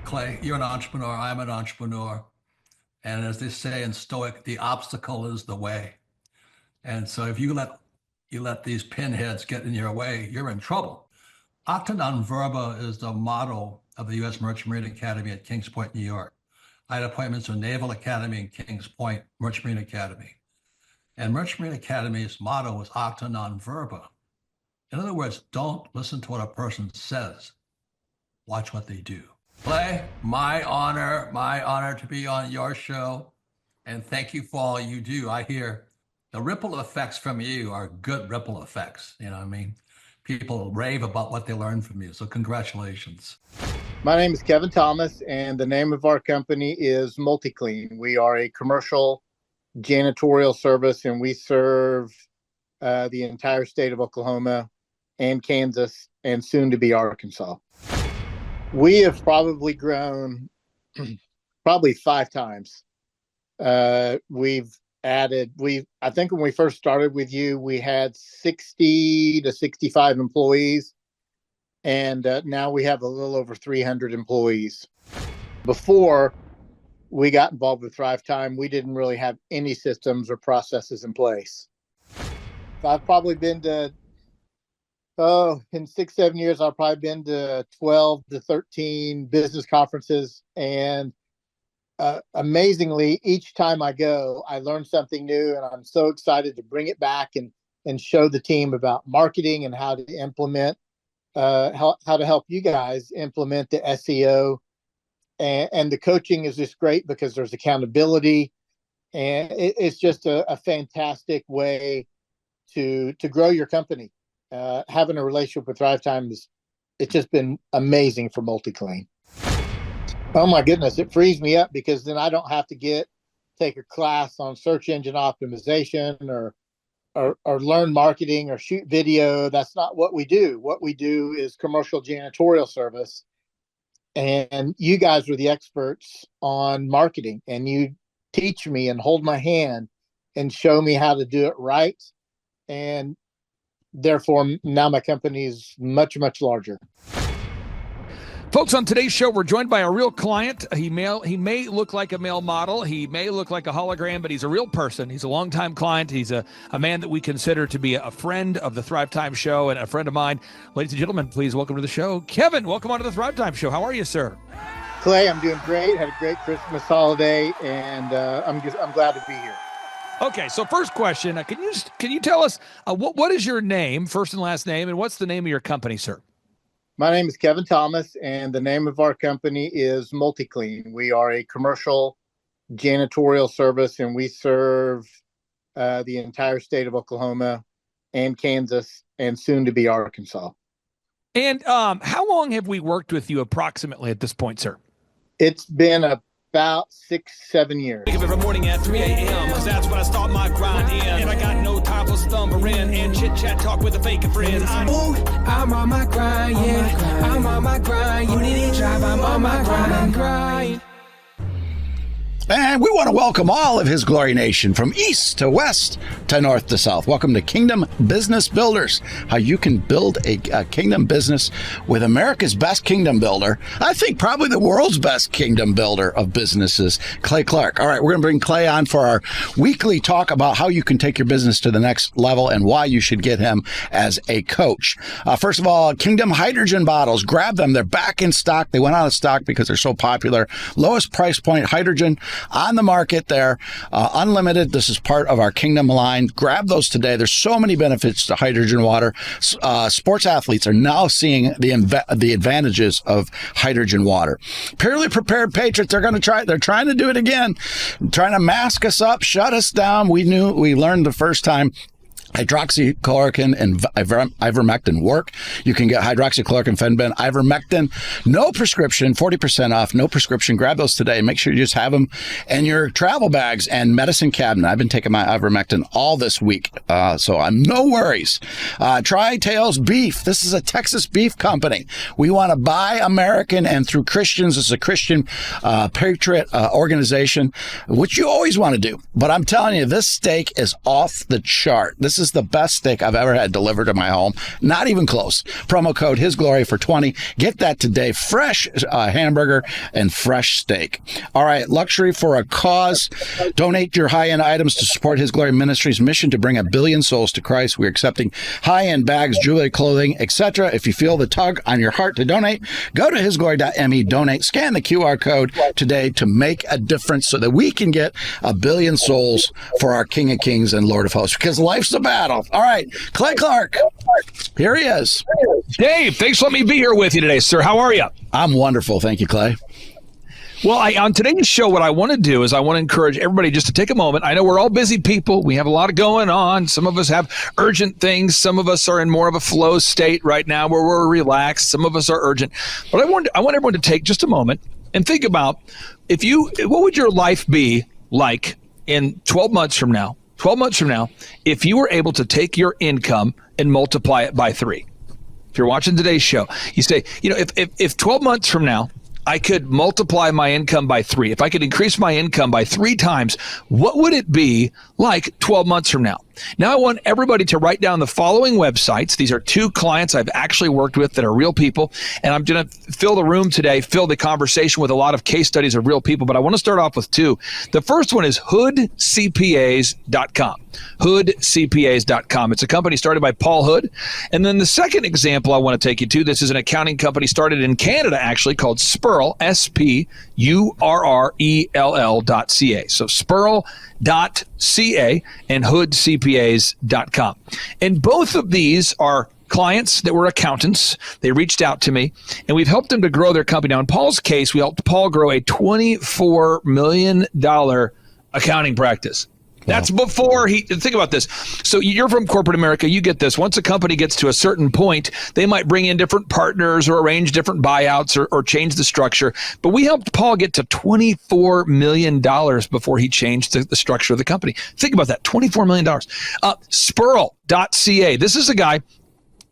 Clay, you're an entrepreneur. I'm an entrepreneur. And as they say in Stoic, the obstacle is the way. And so if you let these pinheads get in your way, you're in trouble. Acta non verba is the motto of the U.S. Merchant Marine Academy at Kings Point, New York. I had appointments to Naval Academy and Kings Point Merchant Marine Academy. And Merchant Marine Academy's motto was acta non verba. In other words, don't listen to what a person says. Watch what they do. Clay, my honor to be on your show. And thank you for all you do. I hear the ripple effects from you are good ripple effects. You know what I mean? People rave about what they learned from you. So congratulations. My name is Kevin Thomas, and the name of our company is MultiClean. We are a commercial janitorial service, and we serve the entire state of Oklahoma and Kansas and soon to be Arkansas. We have probably grown probably 5 times. We've added, I think when we first started with you, we had 60 to 65 employees. And now we have a little over 300 employees. Before we got involved with Thrive Time, we didn't really have any systems or processes in place. I've probably been to, in 6-7 years, I've probably been to 12 to 13 business conferences. And amazingly, each time I go, I learn something new, and I'm so excited to bring it back and show the team about marketing and how to implement, how to help you guys implement the SEO. And the coaching is just great because there's accountability, and it's just a fantastic way to grow your company. Having a relationship with Thrive Time it's just been amazing for MultiClean. Oh my goodness, it frees me up because then I don't have to take a class on search engine optimization or learn marketing or shoot video. That's not what we do. What we do is commercial janitorial service. And you guys are the experts on marketing, and you teach me and hold my hand and show me how to do it right. And therefore, now my company is much, much larger. Folks, on today's show, we're joined by a real client. He may look like a male model. He may look like a hologram, but he's a real person. He's a longtime client. He's a man that we consider to be a friend of the Thrive Time Show and a friend of mine. Ladies and gentlemen, please welcome to the show, Kevin. Welcome onto the Thrive Time Show. How are you, sir? Clay, I'm doing great. Had a great Christmas holiday, and I'm glad to be here. Okay, so first question, can you tell us what is your name, first and last name, and what's the name of your company, sir? My name is Kevin Thomas, and the name of our company is MultiClean. We are a commercial janitorial service, and we serve the entire state of Oklahoma and Kansas and soon to be Arkansas. And how long have we worked with you approximately at this point, sir? It's been about 6-7 years. Wake up every morning at 3 a.m. because that's when I start my grind in. And I got no time for stumbling and chit chat talk with a fake friend. I'm on my grind, yeah. I'm on my grind. You need a job, I'm on my grind. And we want to welcome all of His Glory Nation from east to west to north to south. Welcome to Kingdom Business Builders, how you can build a kingdom business with America's best kingdom builder. I think probably the world's best kingdom builder of businesses, Clay Clark. All right, we're going to bring Clay on for our weekly talk about how you can take your business to the next level and why you should get him as a coach. First of all, Kingdom hydrogen bottles. Grab them. They're back in stock. They went out of stock because they're so popular. Lowest price point hydrogen on the market there, unlimited. This is part of our Kingdom line. Grab those today. There's so many benefits to hydrogen water. Sports athletes are now seeing the advantages of hydrogen water. Purely Prepared Patriots, they're trying to do it again, trying to mask us up, shut us down. We learned the first time hydroxychloroquine and ivermectin work. You can get hydroxychloroquine, fenbid, ivermectin. No prescription, 40% off, no prescription. Grab those today. Make sure you just have them in your travel bags and medicine cabinet. I've been taking my ivermectin all this week, so I'm no worries. Tri-Tails Beef. This is a Texas beef company. We want to buy American, and through Christians, it's a Christian patriot organization, which you always want to do. But I'm telling you, this steak is off the chart. This This is the best steak I've ever had delivered to my home. Not even close. Promo code His Glory for 20. Get that today. Fresh hamburger and fresh steak. All right, luxury for a cause. Donate your high-end items to support His Glory Ministry's mission to bring 1 billion souls to Christ. We're accepting high-end bags, jewelry, clothing, etc. If you feel the tug on your heart to donate, go to hisglory.me, donate, scan the QR code today to make a difference so that we can get 1 billion souls for our King of Kings and Lord of Hosts, because life's a battle. All right, Clay Clark, here he is. Dave, thanks for letting me be here with you today, sir. How are you? I'm wonderful. Thank you, Clay. Well, on today's show, what I want to do is I want to encourage everybody just to take a moment. I know we're all busy people. We have a lot going on. Some of us have urgent things. Some of us are in more of a flow state right now where we're relaxed. Some of us are urgent. But I want everyone to take just a moment and think about what would your life be like in 12 months from now? 12 months from now, if you were able to take your income and multiply it by 3. If you're watching today's show, you say, if 12 months from now, I could multiply my income by 3. If I could increase my income by 3 times, what would it be like 12 months from now? Now I want everybody to write down the following websites. These are 2 clients I've actually worked with that are real people. And I'm going to fill the room today, fill the conversation with a lot of case studies of real people. But I want to start off with 2. The first one is hoodcpas.com. hoodcpas.com. It's a company started by Paul Hood. And then the second example I want to take you to, this is an accounting company started in Canada, actually, called Spurl, SPURRELL.ca. So Spurl.ca and hoodcpas.com. And both of these are clients that were accountants. They reached out to me, and we've helped them to grow their company. Now, in Paul's case, we helped Paul grow a $24 million accounting practice. That's before think about this. So you're from corporate America. You get this. Once a company gets to a certain point, they might bring in different partners or arrange different buyouts or change the structure. But we helped Paul get to $24 million before he changed the structure of the company. Think about that. $24 million. Spurl.ca. This is a guy.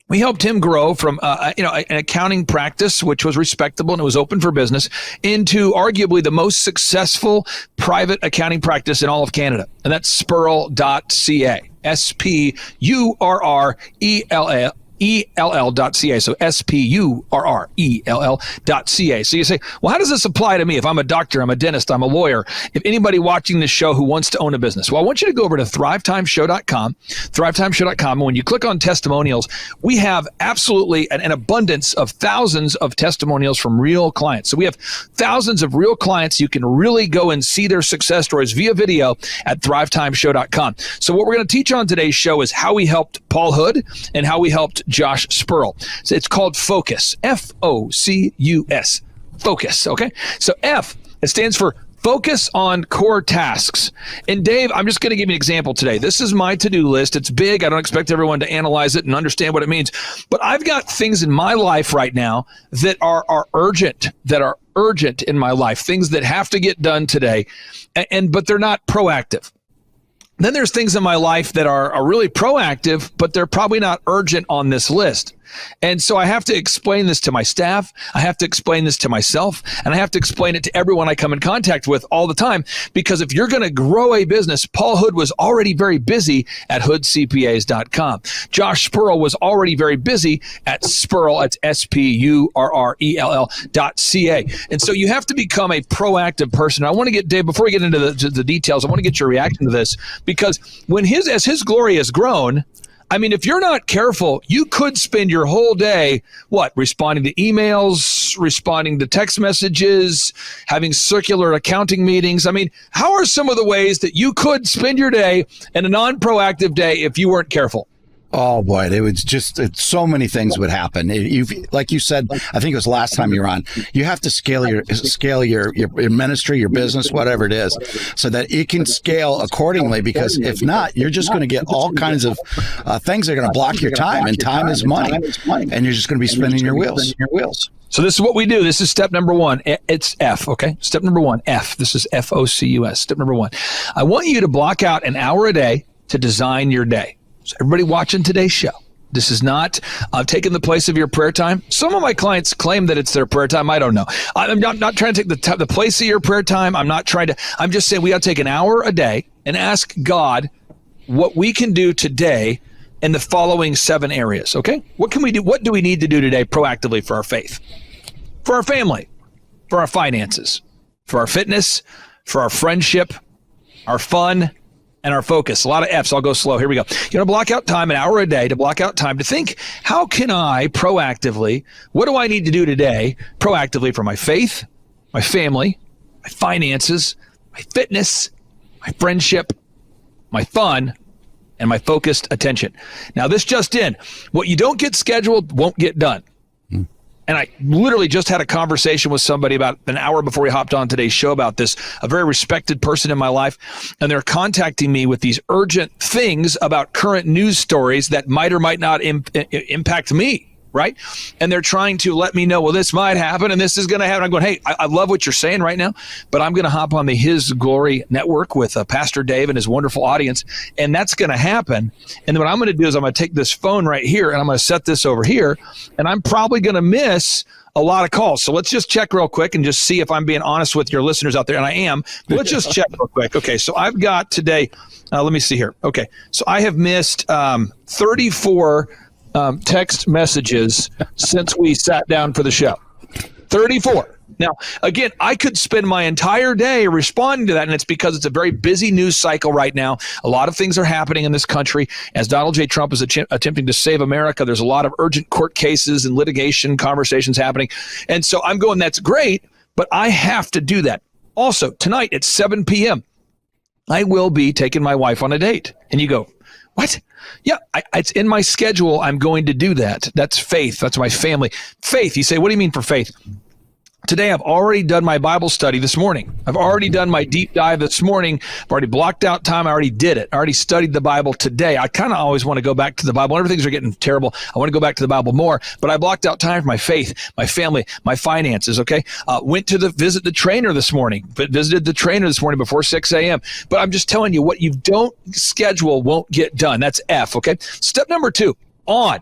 We helped him grow from an accounting practice, which was respectable and it was open for business, into arguably the most successful private accounting practice in all of Canada. And that's Spurl.ca. SPURRELL.ca. So SPURRELL.ca. So you say, well, how does this apply to me? If I'm a doctor, I'm a dentist, I'm a lawyer, if anybody watching this show who wants to own a business. Well, I want you to go over to thrivetimeshow.com, thrivetimeshow.com. And when you click on testimonials, we have absolutely an abundance of thousands of testimonials from real clients. So we have thousands of real clients. You can really go and see their success stories via video at thrivetimeshow.com. So what we're going to teach on today's show is how we helped Paul Hood and how we helped Josh Spurl. So it's called F.O.C.U.S. F-O-C-U-S. Focus, okay? So F, it stands for focus on core tasks. And Dave, I'm just going to give you an example today. This is my to-do list. It's big. I don't expect everyone to analyze it and understand what it means. But I've got things in my life right now that are urgent in my life, things that have to get done today, but they're not proactive. Then there's things in my life that are really proactive, but they're probably not urgent on this list. And so I have to explain this to my staff. I have to explain this to myself, and I have to explain it to everyone I come in contact with all the time. Because if you're going to grow a business, Paul Hood was already very busy at hoodcpas.com. Josh Spurl was already very busy at Spurl. It's SPURRELL.ca. And so you have to become a proactive person. I want to get, Dave, before we get into the details, I want to get your reaction to this, because as his glory has grown, I mean, if you're not careful, you could spend your whole day, responding to emails, responding to text messages, having circular accounting meetings. I mean, how are some of the ways that you could spend your day in a non-proactive day if you weren't careful? Oh boy, so many things would happen. Like you said, I think it was last time you were on, you have to scale your ministry, your business, whatever it is, so that it can scale accordingly, because if not, you're just going to get all kinds of things that are going to block your time, and time is money, and you're just going to be spinning your wheels. So this is what we do. This is step number 1. It's F, okay? Step number 1, F. This is F-O-C-U-S. Step number 1. I want you to block out an hour a day to design your day. So everybody watching today's show, this is not taking the place of your prayer time. Some of my clients claim that it's their prayer time. I don't know. I'm not trying to take the place of your prayer time. I'm just saying we got to take an hour a day and ask God, what we can do today in the following 7 areas, okay? What can we do? What do we need to do today proactively for our faith, for our family, for our finances, for our fitness, for our friendship, our fun, and our focus? A lot of F's. I'll go slow. Here we go. You want to block out time, an hour a day, to block out time to think, how can I proactively, what do I need to do today proactively for my faith, my family, my finances, my fitness, my friendship, my fun, and my focused attention. Now, this just in, what you don't get scheduled won't get done. And I literally just had a conversation with somebody about an hour before we hopped on today's show about this, a very respected person in my life. And they're contacting me with these urgent things about current news stories that might or might not impact me, right? And they're trying to let me know, well, this might happen and this is going to happen. I'm going, hey, I love what you're saying right now, but I'm going to hop on the His Glory Network with Pastor Dave and his wonderful audience, and that's going to happen. And then what I'm going to do is I'm going to take this phone right here and I'm going to set this over here, and I'm probably going to miss a lot of calls. So let's just check real quick and just see if I'm being honest with your listeners out there, and I am. But let's just check real quick. Okay, so I've got today, let me see here. Okay, so I have missed 34 text messages since we sat down for the show. 34. Now, again, I could spend my entire day responding to that, and it's because it's a very busy news cycle right now. A lot of things are happening in this country. As Donald J. Trump is attempting to save America, there's a lot of urgent court cases and litigation conversations happening. And so I'm going, that's great, but I have to do that. Also, tonight at 7 p.m., I will be taking my wife on a date. And you go, what? Yeah, it's in my schedule. I'm going to do that. That's faith. That's my family. Faith. You say, what do you mean for faith? Today, I've already done my Bible study this morning. I've already done my deep dive this morning. I've already blocked out time. I already did it. I already studied the Bible today. I kind of always want to go back to the Bible. Whenever things are getting terrible, I want to go back to the Bible more. But I blocked out time for my faith, my family, my finances, okay? Went to visit the trainer this morning. Visited the trainer this morning before 6 a.m. But I'm just telling you, what you don't schedule won't get done. That's F, okay? Step number 2, on.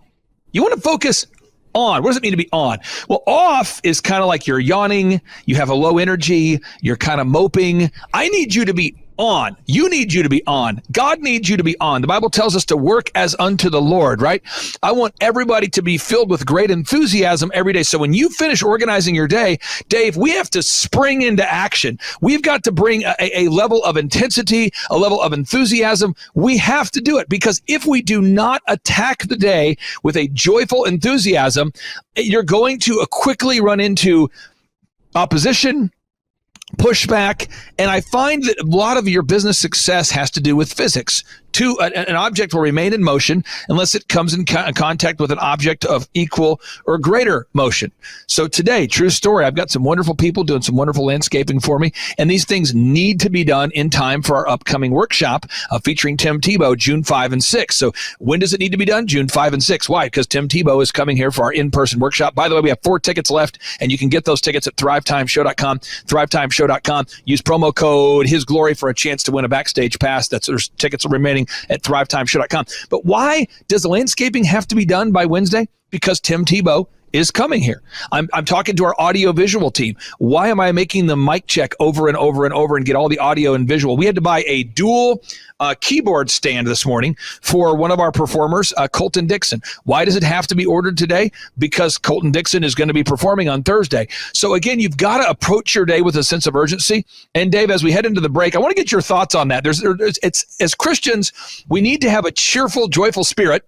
You want to focus on. What does it mean to be on? Well, off is kind of like you're yawning, you have a low energy, you're kind of moping. I need you to be on. You need you to be on. God needs you to be on. The Bible tells us to work as unto the Lord, right? I want everybody to be filled with great enthusiasm every day. So when you finish organizing your day, Dave, we have to spring into action. We've got to bring a level of intensity, a level of enthusiasm. We have to do it, because if we do not attack the day with a joyful enthusiasm, you're going to quickly run into opposition, pushback, and I find that a lot of your business success has to do with physics. An object will remain in motion unless it comes in contact with an object of equal or greater motion. So today, true story, I've got some wonderful people doing some wonderful landscaping for me, and these things need to be done in time for our upcoming workshop featuring Tim Tebow, June 5 and 6. So when does it need to be done? June 5 and 6. Why? Because Tim Tebow is coming here for our in-person workshop. By the way, we have 4 tickets left, and you can get those tickets at thrivetimeshow.com, thrivetimeshow.com. Use promo code His Glory for a chance to win a backstage pass. There's tickets remaining at thrivetimeshow.com. But why does the landscaping have to be done by Wednesday? Because Tim Tebow is coming here. I'm talking to our audio visual team. Why am I making the mic check over and over and over and get all the audio and visual? We had to buy a dual keyboard stand this morning for one of our performers, Colton Dixon. Why does it have to be ordered today? Because Colton Dixon is going to be performing on Thursday. So again, you've got to approach your day with a sense of urgency. And Dave, as we head into the break, I want to get your thoughts on that. It's as Christians, we need to have a cheerful, joyful spirit,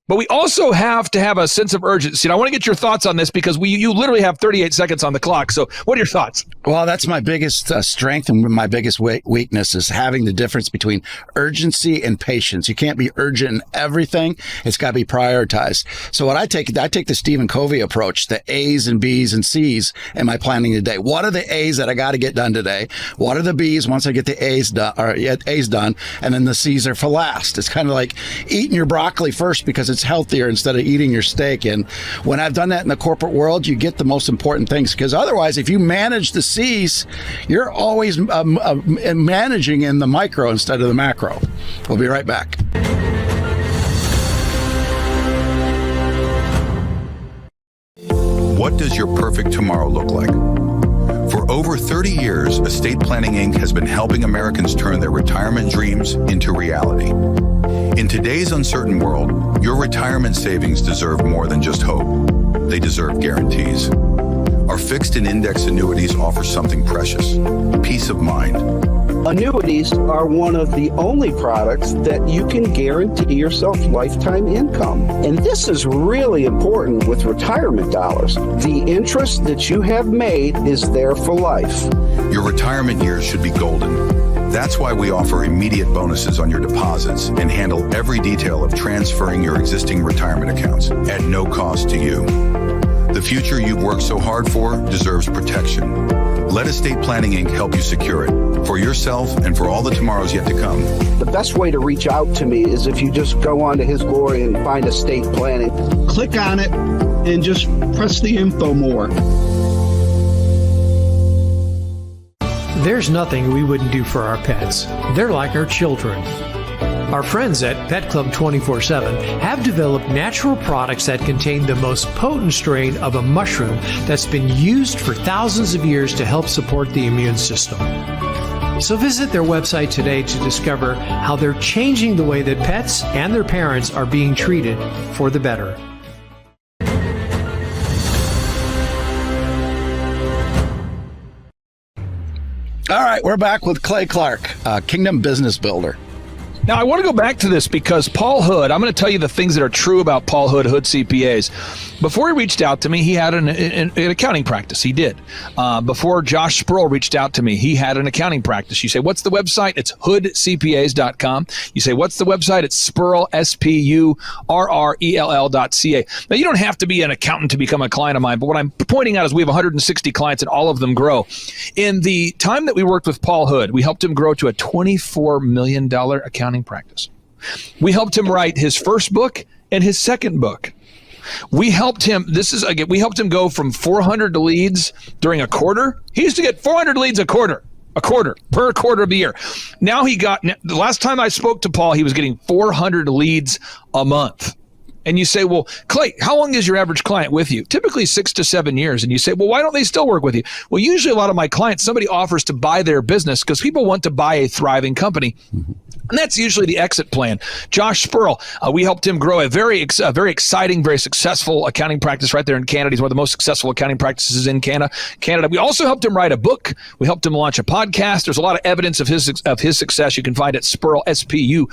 but we also have to have a sense of urgency. And I want to get your thoughts on this, because you literally have 38 seconds on the clock. So what are your thoughts? Well, that's my biggest strength, and my biggest weakness is having the difference between urgency and patience. You can't be urgent in everything. It's got to be prioritized. So what I take the Stephen Covey approach, the A's and B's and C's in my planning today. What are the A's that I got to get done today? What are the B's once I get the A's done? And then the C's are for last. It's kind of like eating your broccoli first because it's healthier instead of eating your steak. And when I've done that in the corporate world, you get the most important things, because otherwise, if you manage the C's, you're always managing in the micro instead of the macro. We'll be right back. What does your perfect tomorrow look like? For over 30 years, Estate Planning Inc. has been helping Americans turn their retirement dreams into reality. In today's uncertain world, your retirement savings deserve more than just hope. They deserve guarantees. Our fixed and index annuities offer something precious: peace of mind. Annuities are one of the only products that you can guarantee yourself lifetime income. And this is really important with retirement dollars. The interest that you have made is there for life. Your retirement years should be golden. That's why we offer immediate bonuses on your deposits and handle every detail of transferring your existing retirement accounts at no cost to you. The future you've worked so hard for deserves protection. Let Estate Planning Inc. help you secure it, for yourself and for all the tomorrows yet to come. The best way to reach out to me is if you just go on to His Glory and find estate planning. Click on it and just press the info more. There's nothing we wouldn't do for our pets. They're like our children. Our friends at Pet Club 24/7 have developed natural products that contain the most potent strain of a mushroom that's been used for thousands of years to help support the immune system. So visit their website today to discover how they're changing the way that pets and their parents are being treated for the better. All right, we're back with Clay Clark, Kingdom Business Builder. Now, I want to go back to this because Paul Hood, I'm going to tell you the things that are true about Paul Hood, Hood CPAs. Before he reached out to me, he had an accounting practice. He did. Before Josh Sproul reached out to me, he had an accounting practice. You say, what's the website? It's hoodcpas.com. You say, what's the website? It's Spurrell, SPURRELL.ca. Now, you don't have to be an accountant to become a client of mine, but what I'm pointing out is we have 160 clients and all of them grow. In the time that we worked with Paul Hood, we helped him grow to a $24 million accounting practice. We helped him write his first book and his second book. We helped him, we helped him go from 400 leads during a quarter. He used to get 400 leads a quarter per quarter of the year. Now the last time I spoke to Paul, he was getting 400 leads a month. And you say, well, Clay, how long is your average client with you? Typically 6 to 7 years. And you say, well, why don't they still work with you? Well, usually a lot of my clients, somebody offers to buy their business because people want to buy a thriving company. And that's usually the exit plan. Josh Sproul, we helped him grow a very exciting, very successful accounting practice right there in Canada. He's one of the most successful accounting practices in Canada. We also helped him write a book. We helped him launch a podcast. There's a lot of evidence of his success. You can find it at Spurrell, SPURRELL.ca.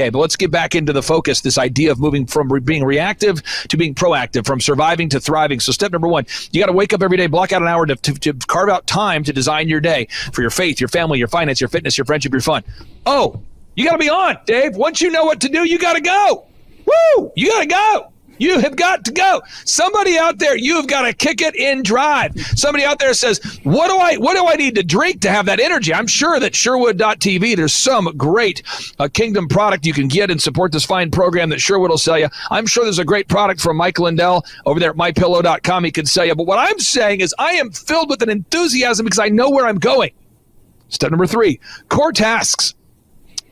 But let's get back into the focus, this idea of moving from being reactive to being proactive, from surviving to thriving. So step number one, you got to wake up every day, block out an hour to carve out time to design your day for your faith, your family, your finance, your fitness, your friendship, your fun. Oh, you got to be on, Dave. Once you know what to do, you got to go. Woo! You got to go. You have got to go. Somebody out there, you have got to kick it in drive. Somebody out there says, what do I need to drink to have that energy? I'm sure that Sherwood.tv, there's some great Kingdom product you can get and support this fine program that Sherwood will sell you. I'm sure there's a great product from Mike Lindell over there at MyPillow.com he can sell you. But what I'm saying is I am filled with an enthusiasm because I know where I'm going. Step number 3, core tasks.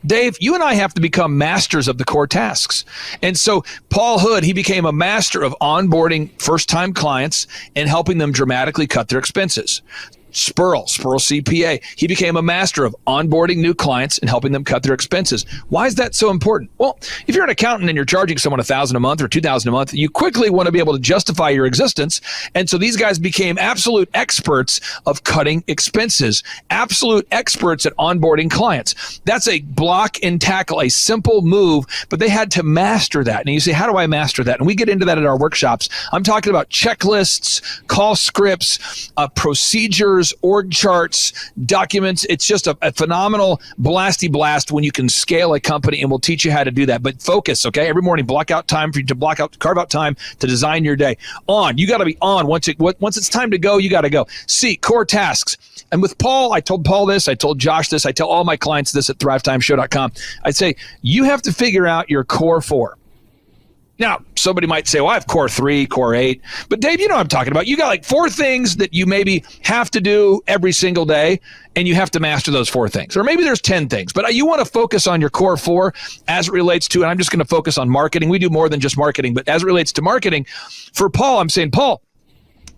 Dave, you and I have to become masters of the core tasks. And so Paul Hood, he became a master of onboarding first-time clients and helping them dramatically cut their expenses. Spurrell CPA, he became a master of onboarding new clients and helping them cut their expenses. Why is that so important? Well, if you're an accountant and you're charging someone $1,000 a month or $2,000 a month, you quickly want to be able to justify your existence. And so these guys became absolute experts of cutting expenses, absolute experts at onboarding clients. That's a block and tackle, a simple move, but they had to master that. And you say, how do I master that? And we get into that at our workshops. I'm talking about checklists, call scripts, procedures, org charts, documents. It's just a phenomenal blasty blast when you can scale a company, and we'll teach you how to do that. But focus, okay? Every morning, block out time for you to carve out time to design your day. You got to be on. Once it's time to go, you got to go. C, core tasks. And with Paul, I told Paul this, I told Josh this, I tell all my clients this at thrivetimeshow.com. I say, you have to figure out your core 4. Now, somebody might say, well, I have core 3, core 8. But Dave, you know what I'm talking about. You got like 4 things that you maybe have to do every single day, and you have to master those 4 things. Or maybe there's 10 things, but you want to focus on your core 4 as it relates to, and I'm just going to focus on marketing. We do more than just marketing, but as it relates to marketing, for Paul, I'm saying, Paul,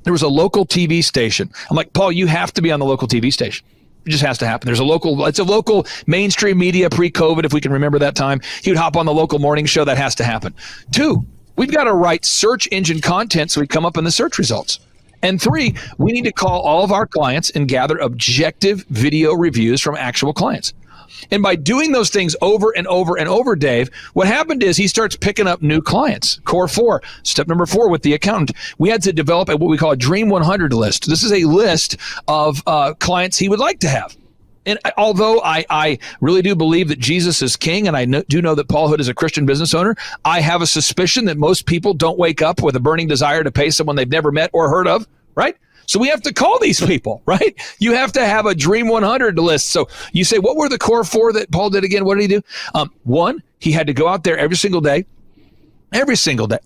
There was a local TV station. I'm like, Paul, you have to be on the local TV station. It just has to happen. It's a local mainstream media pre-COVID, if we can remember that time. He would hop on the local morning show. That has to happen. 2, we've got to write search engine content so we come up in the search results. And 3, we need to call all of our clients and gather objective video reviews from actual clients. And by doing those things over and over and over, Dave, what happened is he starts picking up new clients. Core 4, step number 4 with the accountant. We had to develop what we call a Dream 100 list. This is a list of clients he would like to have. And although I really do believe that Jesus is king, and I do know that Paul Hood is a Christian business owner, I have a suspicion that most people don't wake up with a burning desire to pay someone they've never met or heard of, right? So we have to call these people, right? You have to have a Dream 100 list. So you say, what were the core 4 that Paul did again? What did he do? 1, he had to go out there every single day. Every single day.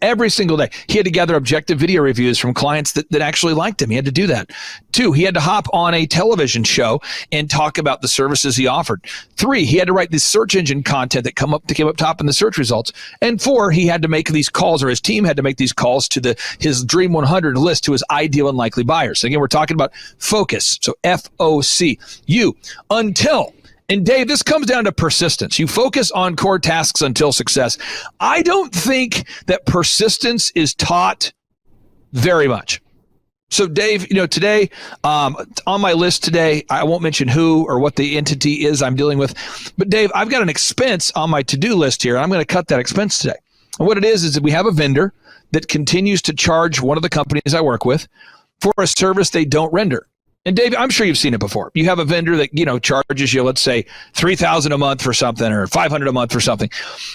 He had to gather objective video reviews from clients that actually liked him. He had to do that. 2, he had to hop on a television show and talk about the services he offered. 3, he had to write this search engine content that came up top in the search results. And 4, he had to make these calls, or his team had to make these calls to his Dream 100 list to his ideal and likely buyers. Again, we're talking about focus. So F-O-C-U, until. And Dave, this comes down to persistence. You focus on core tasks until success. I don't think that persistence is taught very much. So Dave, today, on my list today, I won't mention who or what the entity is I'm dealing with, but Dave, I've got an expense on my to-do list here. And I'm going to cut that expense today. And what it is that we have a vendor that continues to charge one of the companies I work with for a service they don't render. And Dave, I'm sure you've seen it before. You have a vendor that, charges you, let's say, $3,000 a month for something or $500 a month for something.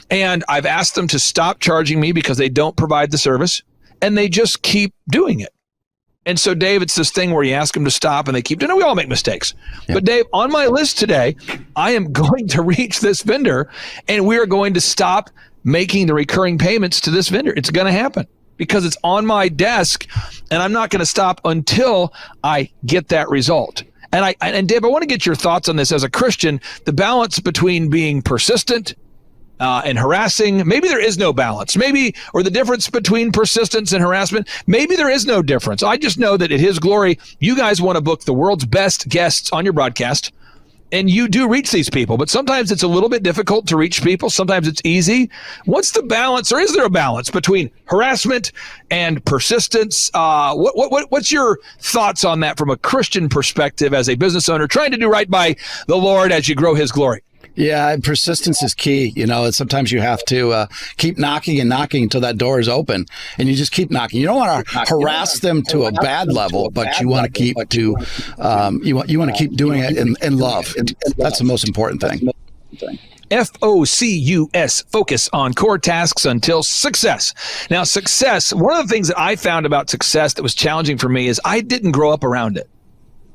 And I've asked them to stop charging me because they don't provide the service, and they just keep doing it. And so, Dave, it's this thing where you ask them to stop and they keep doing it. We all make mistakes. Yep. But Dave, on my list today, I am going to reach this vendor, and we are going to stop making the recurring payments to this vendor. It's going to happen, because it's on my desk, and I'm not going to stop until I get that result. And Dave, I want to get your thoughts on this as a Christian, the balance between being persistent and harassing. Maybe there is no balance, or the difference between persistence and harassment. Maybe there is no difference. I just know that at His glory, you guys want to book the world's best guests on your broadcast. And you do reach these people, but sometimes it's a little bit difficult to reach people. Sometimes it's easy. What's the balance, or is there a balance between harassment and persistence? What's your thoughts on that from a Christian perspective as a business owner trying to do right by the Lord as you grow His glory? Yeah, persistence is key. Sometimes you have to keep knocking and knocking until that door is open, and you just keep knocking. You don't want to harass them to a bad level, but you want to keep you want to keep doing it in love. That's the most important thing. F-O-C-U-S, focus on core tasks until success. Now, success, one of the things that I found about success that was challenging for me is I didn't grow up around it.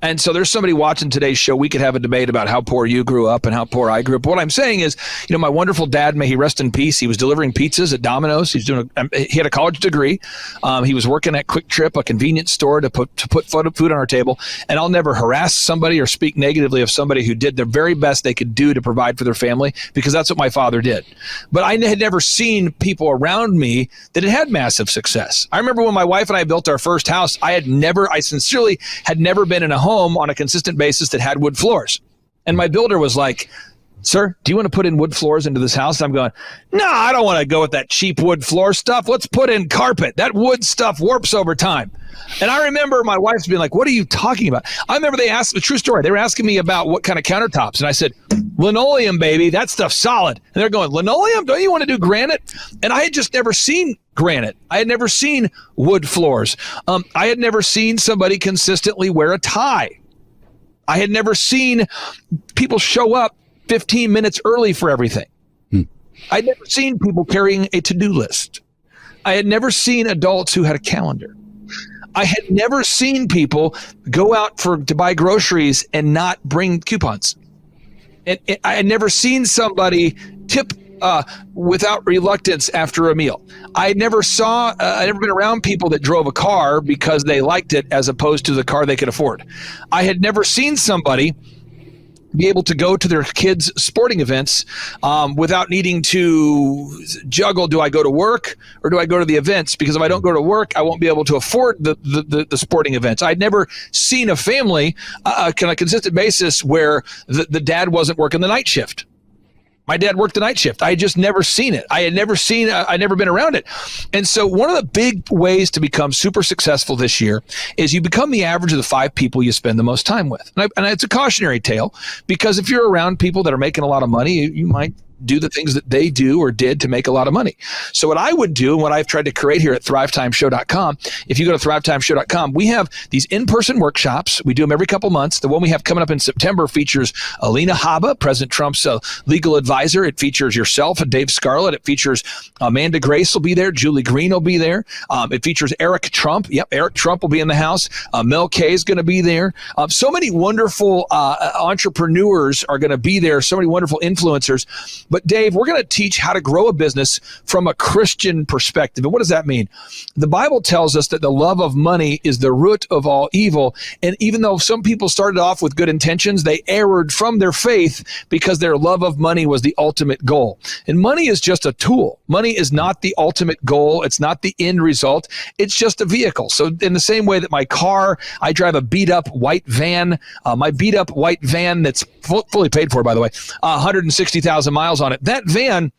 And so there's somebody watching today's show. We could have a debate about how poor you grew up and how poor I grew up. What I'm saying is, my wonderful dad, may he rest in peace, he was delivering pizzas at Domino's. He had a college degree. He was working at Quick Trip, a convenience store, to put food on our table. And I'll never harass somebody or speak negatively of somebody who did their very best they could do to provide for their family, because that's what my father did. But I had never seen people around me that had massive success. I remember when my wife and I built our first house, I sincerely had never been in a home on a consistent basis that had wood floors. And my builder was like, "Sir, do you want to put in wood floors into this house?" And I'm going, "No, I don't want to go with that cheap wood floor stuff. Let's put in carpet. That wood stuff warps over time." And I remember my wife's being like, "What are you talking about?" I remember they asked, a true story, they were asking me about what kind of countertops. And I said, "Linoleum, baby, that stuff's solid." And they're going, "Linoleum? Don't you want to do granite?" And I had just never seen granite. I had never seen wood floors. I had never seen somebody consistently wear a tie. I had never seen people show up 15 minutes early for everything. I'd never seen people carrying a to-do list. I had never seen adults who had a calendar. I had never seen people go out to buy groceries and not bring coupons. And I had never seen somebody tip without reluctance after a meal. I'd never been around people that drove a car because they liked it as opposed to the car they could afford. I had never seen somebody be able to go to their kids' sporting events without needing to juggle. Do I go to work or do I go to the events? Because if I don't go to work, I won't be able to afford the sporting events. I'd never seen a family on a consistent basis where the dad wasn't working the night shift. My dad worked the night shift. I had just never seen it. I'd never been around it. And so one of the big ways to become super successful this year is you become the average of the 5 people you spend the most time with. And it's a cautionary tale, because if you're around people that are making a lot of money, you might do the things that they do or did to make a lot of money. So what I would do, and what I've tried to create here at thrivetimeshow.com, if you go to thrivetimeshow.com, we have these in-person workshops. We do them every couple months. The one we have coming up in September features Alina Habba, President Trump's legal advisor. It features yourself and Dave Scarlett. It features Amanda Grace will be there. Julie Green will be there. It features Eric Trump. Yep, Eric Trump will be in the house. Mel K is going to be there. So many wonderful entrepreneurs are going to be there. So many wonderful influencers. But Dave, we're going to teach how to grow a business from a Christian perspective. And what does that mean? The Bible tells us that the love of money is the root of all evil. And even though some people started off with good intentions, they erred from their faith because their love of money was the ultimate goal. And money is just a tool. Money is not the ultimate goal. It's not the end result. It's just a vehicle. So in the same way that my car, I drive a beat up white van, my beat up white van that's fully paid for, by the way, 160,000 miles on it. That van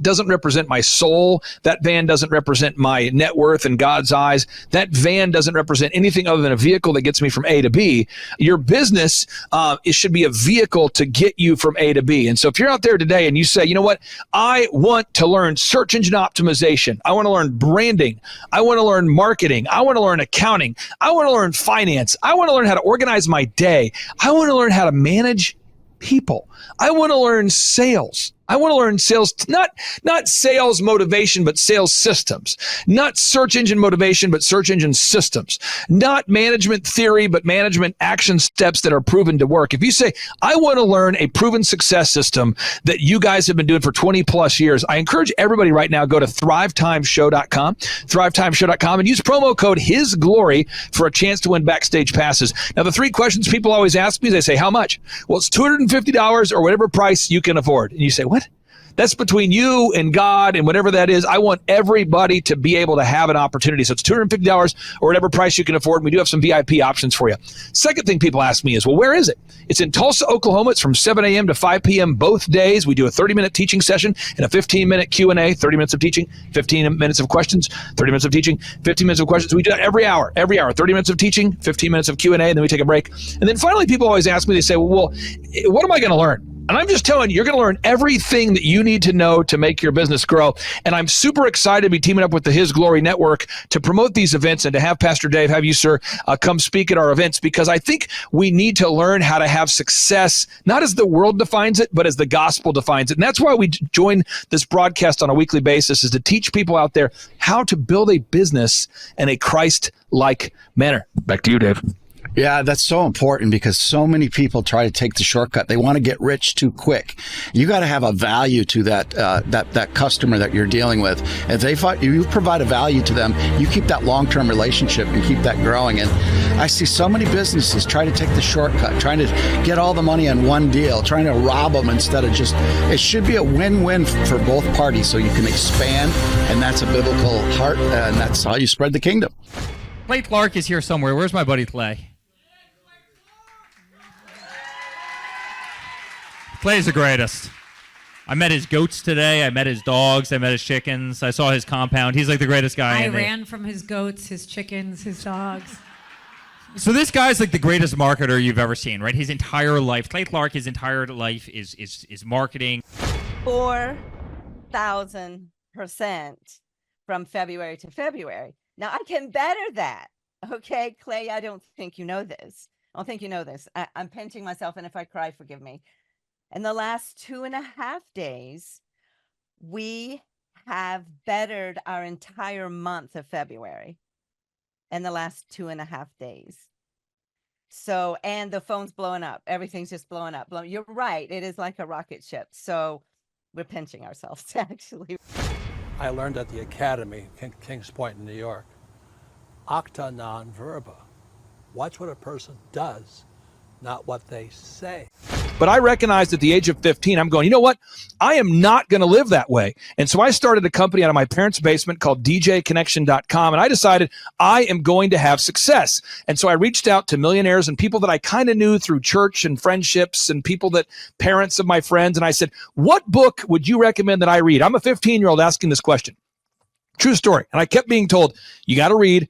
doesn't represent my soul. That van doesn't represent my net worth in God's eyes. That van doesn't represent anything other than a vehicle that gets me from A to B. Your business, it should be a vehicle to get you from A to B. And so if you're out there today and you say, you know what, I want to learn search engine optimization. I want to learn branding. I want to learn marketing. I want to learn accounting. I want to learn finance. I want to learn how to organize my day. I want to learn how to manage people. I want to learn sales. I want to learn sales, not sales motivation, but sales systems. Not search engine motivation, but search engine systems. Not management theory, but management action steps that are proven to work. If you say, I want to learn a proven success system that you guys have been doing for 20 plus years, I encourage everybody right now, go to thrivetimeshow.com, thrivetimeshow.com, and use promo code HISGLORY for a chance to win backstage passes. Now, the 3 questions people always ask me, they say, how much? Well, it's $250 or whatever price you can afford. And you say, what? That's between you and God and whatever that is. I want everybody to be able to have an opportunity. So it's $250 or whatever price you can afford. We do have some VIP options for you. Second thing people ask me is, well, where is it? It's in Tulsa, Oklahoma. It's from 7 a.m. to 5 p.m. both days. We do a 30-minute teaching session and a 15-minute Q&A, 30 minutes of teaching, 15 minutes of questions, 30 minutes of teaching, 15 minutes of questions. We do that every hour, 30 minutes of teaching, 15 minutes of Q&A, and then we take a break. And then finally, people always ask me, they say, well, what am I going to learn? And I'm just telling you, you're going to learn everything that you need to know to make your business grow. And I'm super excited to be teaming up with the His Glory Network to promote these events and to have Pastor Dave, have you, sir, come speak at our events, because I think we need to learn how to have success, not as the world defines it, but as the gospel defines it. And that's why we join this broadcast on a weekly basis, is to teach people out there how to build a business in a Christ-like manner. Back to you, Dave. Yeah, that's so important, because so many people try to take the shortcut. They want to get rich too quick. You got to have a value to that customer that you're dealing with. If you provide a value to them, you keep that long-term relationship and keep that growing. And I see so many businesses try to take the shortcut, trying to get all the money on one deal, trying to rob them instead of just, it should be a win-win for both parties so you can expand. And that's a biblical heart, and that's how you spread the kingdom. Clay Clark is here somewhere. Where's my buddy Clay? Clay's the greatest. I met his goats today. I met his dogs. I met his chickens. I saw his compound. He's like the greatest guy. I ran from his goats, his chickens, his dogs. So this guy's like the greatest marketer you've ever seen, right? His entire life, Clay Clark, his entire life is marketing. 4,000% from February to February. Now I can better that. Okay, Clay, I don't think you know this. I don't think you know this. I'm pinching myself, and if I cry, forgive me. In the last 2.5 days, we have bettered our entire month of February in the last 2.5 days. So, and the phone's blowing up. Everything's just blowing up. You're right. It is like a rocket ship. So we're pinching ourselves, actually. I learned at the Academy, Kings Point in New York, acta non verba. Watch what a person does, not what they say. But I recognized at the age of 15, I'm going, you know what? I am not going to live that way. And so I started a company out of my parents' basement called DJconnection.com. And I decided I am going to have success. And so I reached out to millionaires and people that I kind of knew through church and friendships and people that parents of my friends. And I said, what book would you recommend that I read? I'm a 15-year-old asking this question. True story. And I kept being told, you got to read.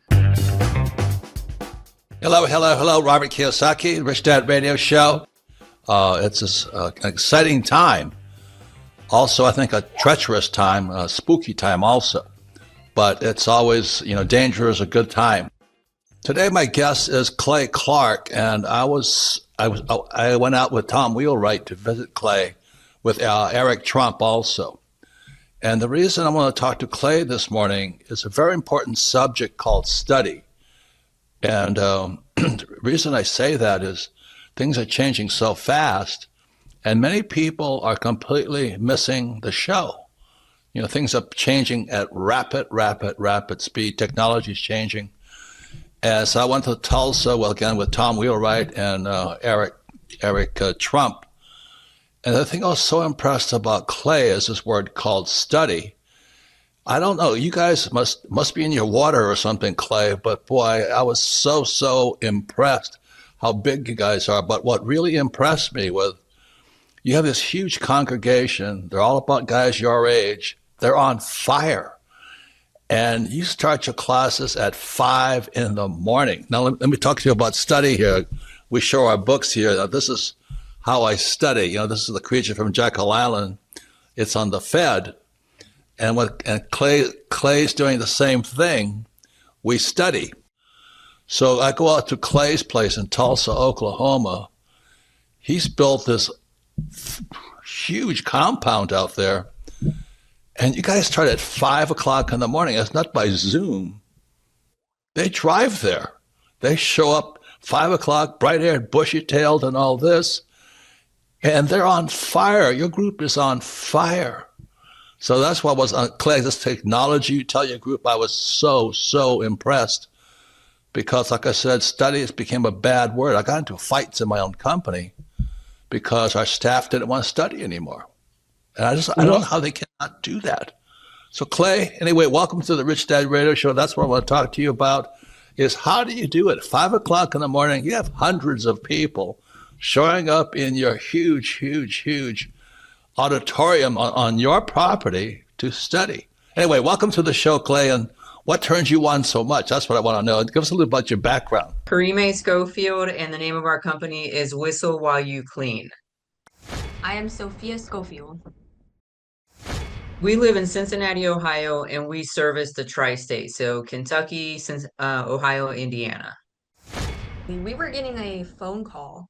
Hello, Robert Kiyosaki, Rich Dad Radio Show. It's an exciting time. Also, I think a treacherous time, a spooky time also. But it's always, danger is a good time. Today, my guest is Clay Clark, and I went out with Tom Wheelwright to visit Clay with Eric Trump also. And the reason I want to talk to Clay this morning is a very important subject called study. And the reason I say that is things are changing so fast, and many people are completely missing the show. Things are changing at rapid speed. Technology is changing. And so I went to Tulsa, again, with Tom Wheelwright and Eric Trump. And the thing I was so impressed about Clay is this word called study. I don't know, you guys must be in your water or something, Clay, but boy, I was so impressed how big you guys are. But what really impressed me was you have this huge congregation. They're all about guys your age. They're on fire. And you start your classes at 5 a.m. Now, let me talk to you about study here. We show our books here. Now, this is how I study. This is the creature from Jekyll Island. It's on the Fed. And Clay's doing the same thing. We study. So I go out to Clay's place in Tulsa, Oklahoma. He's built this huge compound out there. And you guys start at 5 o'clock in the morning. It's not by Zoom. They drive there. They show up 5 o'clock, bright-haired, bushy-tailed, and all this. And they're on fire. Your group is on fire. So that's what was on Clay, this technology. You tell your group I was so impressed because, like I said, studies became a bad word. I got into fights in my own company because our staff didn't want to study anymore. And I don't know how they cannot do that. So Clay, anyway, welcome to the Rich Dad Radio Show. That's what I want to talk to you about is how do you do it? 5 o'clock in the morning, you have hundreds of people showing up in your huge auditorium on your property to study. Anyway, welcome to the show, Clay, and what turns you on so much? That's what I want to know. Give us a little about your background. Karime Schofield, and the name of our company is Whistle While You Clean. I am Sophia Schofield. We live in Cincinnati, Ohio, and we service the tri-state, so Kentucky, Ohio, Indiana. We were getting a phone call.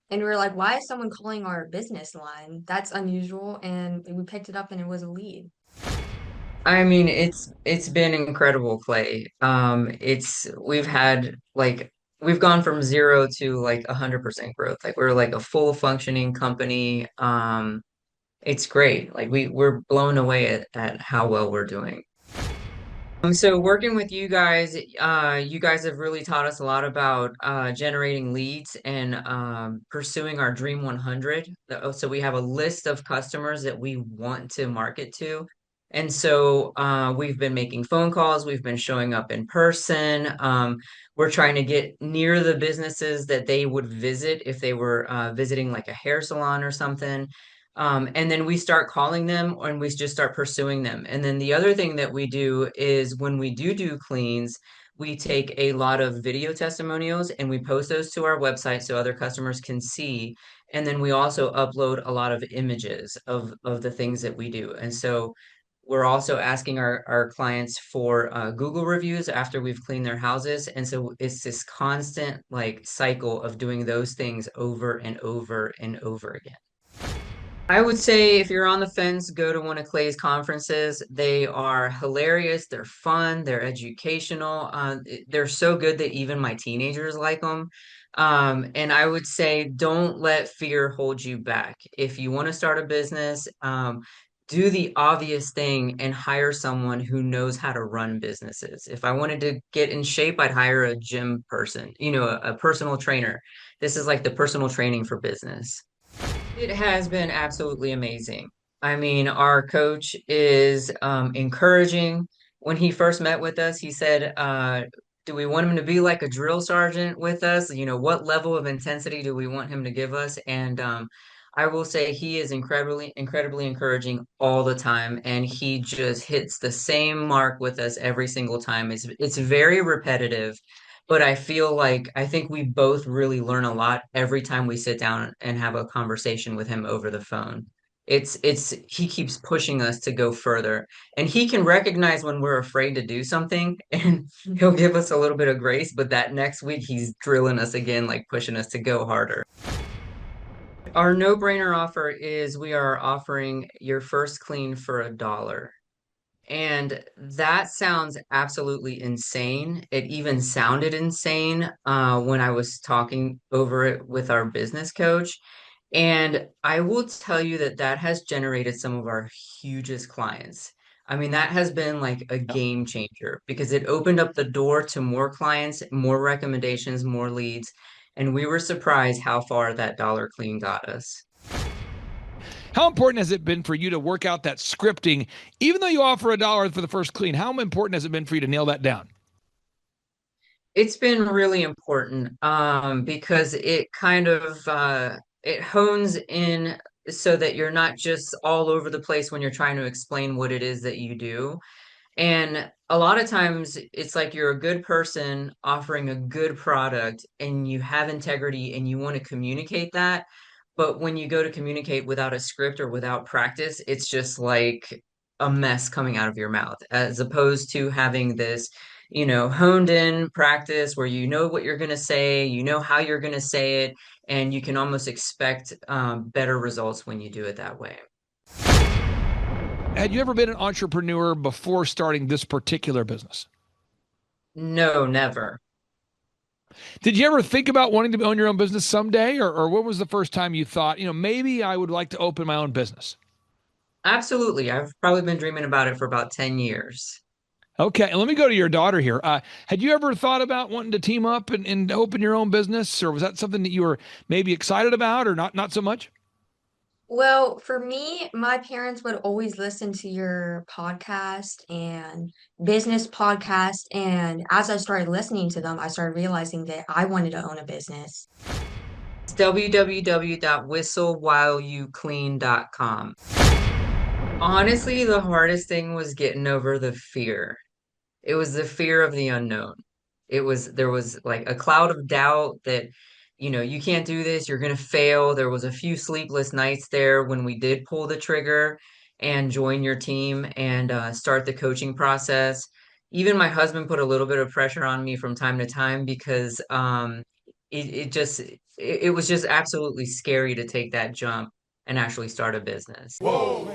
And we were like, why is someone calling our business line? That's unusual. And we picked it up and it was a lead. I mean, it's been incredible, Clay. We've gone from 0 to 100% growth. We're a full functioning company. It's great. We're blown away at how well we're doing. So working with you guys have really taught us a lot about generating leads and pursuing our Dream 100. So we have a list of customers that we want to market to. And so we've been making phone calls. We've been showing up in person. We're trying to get near the businesses that they would visit if they were visiting a hair salon or something. And then we start calling them and we just start pursuing them. And then the other thing that we do is when we do cleans, we take a lot of video testimonials and we post those to our website so other customers can see. And then we also upload a lot of images of the things that we do. And so we're also asking our clients for Google reviews after we've cleaned their houses. And so it's this constant cycle of doing those things over and over and over again. I would say if you're on the fence, go to one of Clay's conferences. They are hilarious. They're fun. They're educational. They're so good that even my teenagers like them. And I would say don't let fear hold you back. If you want to start a business, do the obvious thing and hire someone who knows how to run businesses. If I wanted to get in shape, I'd hire a gym person, a personal trainer. This is like the personal training for business. It has been absolutely amazing. I mean, our coach is encouraging. When he first met with us, he said, do we want him to be like a drill sergeant with us? You know, what level of intensity do we want him to give us? And I will say he is incredibly encouraging all the time, and he just hits the same mark with us every single time. It's very repetitive, but I think we both really learn a lot every time we sit down and have a conversation with him over the phone. He keeps pushing us to go further, and he can recognize when we're afraid to do something, and he'll give us a little bit of grace, but that next week he's drilling us again, like pushing us to go harder. Our no-brainer offer is we are offering your first clean for $1. And that sounds absolutely insane. It even sounded insane when I was talking over it with our business coach. And I will tell you that that has generated some of our hugest clients. I mean, that has been like a game changer because it opened up the door to more clients, more recommendations, more leads. And we were surprised how far that dollar clean got us. How important has it been for you to work out that scripting, even though you offer $1 for the first clean? How important has it been for you to nail that down? It's been really important because it kind of it hones in so that you're not just all over the place when you're trying to explain what it is that you do. And a lot of times it's like you're a good person offering a good product and you have integrity and you want to communicate that. But when you go to communicate without a script or without practice, it's just like a mess coming out of your mouth, as opposed to having this, honed in practice where you know what you're going to say, you know how you're going to say it, and you can almost expect better results when you do it that way. Had you ever been an entrepreneur before starting this particular business? No, never. Did you ever think about wanting to own your own business someday? Or when was the first time you thought, maybe I would like to open my own business? Absolutely. I've probably been dreaming about it for about 10 years. Okay, and let me go to your daughter here. Had you ever thought about wanting to team up and open your own business? Or was that something that you were maybe excited about or not so much? Well, for me, my parents would always listen to your podcast and business podcast. And as I started listening to them, I started realizing that I wanted to own a business. It's www.whistlewhileyouclean.com. Honestly, the hardest thing was getting over the fear. It was the fear of the unknown. There was like a cloud of doubt that, you can't do this, you're gonna fail. There was a few sleepless nights there when we did pull the trigger and join your team and start the coaching process. Even my husband put a little bit of pressure on me from time to time because it was just absolutely scary to take that jump and actually start a business. Whoa.